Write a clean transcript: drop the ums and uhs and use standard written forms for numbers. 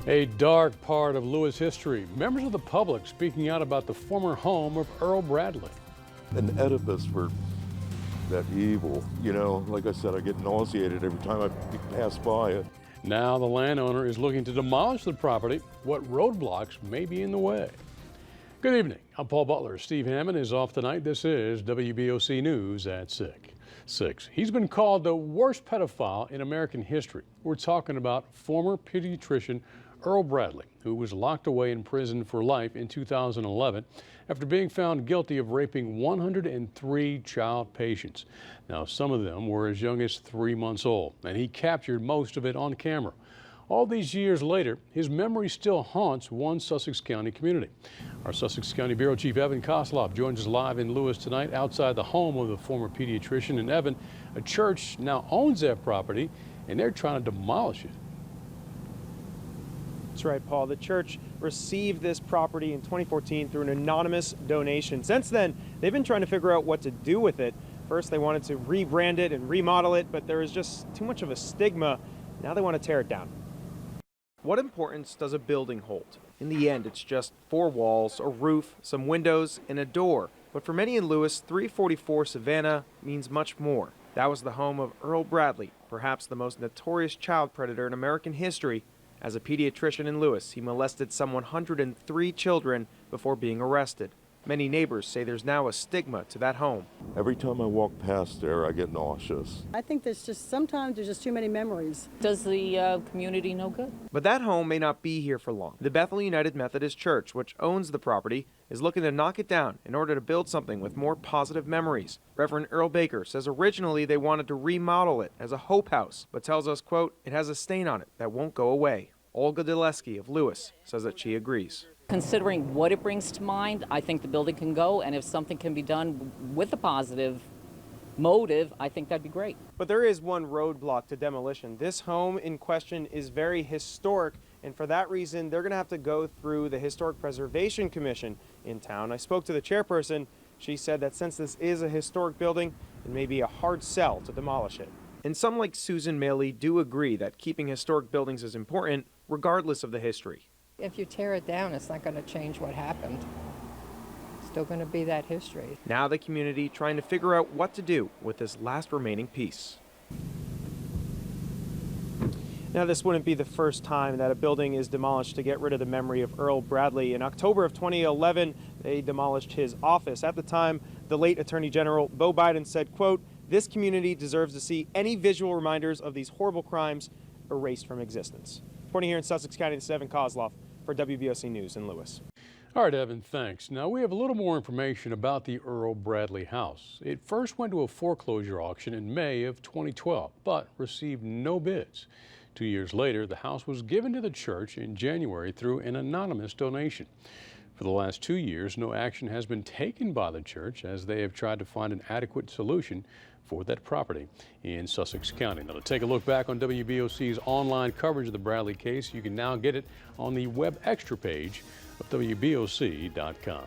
A dark part of Lewes history. Members of the public speaking out about the former home of Earl Bradley. An edifice for that evil. You know, like I said, I get nauseated every time I pass by it. Now the landowner is looking to demolish the property. What roadblocks may be in the way? Good evening. I'm Paul Butler. Steve Hammond is off tonight. This is WBOC News at 6. He's been called the worst pedophile in American history. We're talking about former pediatrician Earl Bradley, who was locked away in prison for life in 2011 after being found guilty of raping 103 child patients. Now, some of them were as young as 3 months old, and he captured most of it on camera. All these years later, his memory still haunts one Sussex County community. Our Sussex County Bureau Chief Evan Koslov joins us live in Lewes tonight outside the home of the former pediatrician. And Evan, a church now owns that property, and they're trying to demolish it. That's right, Paul. The church received this property in 2014 through an anonymous donation. Since then, they've been trying to figure out what to do with it. First, they wanted to rebrand it and remodel it, but there was just too much of a stigma. Now they want to tear it down. What importance does a building hold? In the end, it's just 4 walls, a roof, some windows, and a door. But for many in Lewes, 344 Savannah means much more. That was the home of Earl Bradley, perhaps the most notorious child predator in American history. As a pediatrician in Lewes, he molested some 103 children before being arrested. Many neighbors say there's now a stigma to that home. Every time I walk past there, I get nauseous. I think sometimes there's just too many memories. Does the community no good? But that home may not be here for long. The Bethel United Methodist Church, which owns the property, is looking to knock it down in order to build something with more positive memories. Reverend Earl Baker says originally they wanted to remodel it as a hope house, but tells us, quote, it has a stain on it that won't go away. Olga Deleski of Lewes says that she agrees. Considering what it brings to mind, I think the building can go, and if something can be done with a positive motive, I think that'd be great. But there is one roadblock to demolition. This home in question is very historic, and for that reason, they're going to have to go through the Historic Preservation Commission in town. I spoke to the chairperson. She said that since this is a historic building, it may be a hard sell to demolish it. And some, like Susan Maley, do agree that keeping historic buildings is important, regardless of the history. If you tear it down, it's not going to change what happened. It's still going to be that history. Now the community trying to figure out what to do with this last remaining piece. Now, this wouldn't be the first time that a building is demolished to get rid of the memory of Earl Bradley. In October of 2011, they demolished his office. At the time, the late Attorney General Beau Biden said, quote, this community deserves to see any visual reminders of these horrible crimes erased from existence. Reporting here in Sussex County, this is Evan Koslov for WBOC News in Lewes. All right, Evan, thanks. Now we have a little more information about the Earl Bradley house. It first went to a foreclosure auction in May of 2012, but received no bids. 2 years later, the house was given to the church in January through an anonymous donation. For the last 2 years, no action has been taken by the church as they have tried to find an adequate solution for that property in Sussex County. Now, to take a look back on WBOC's online coverage of the Bradley case, you can now get it on the Web Extra page of WBOC.com.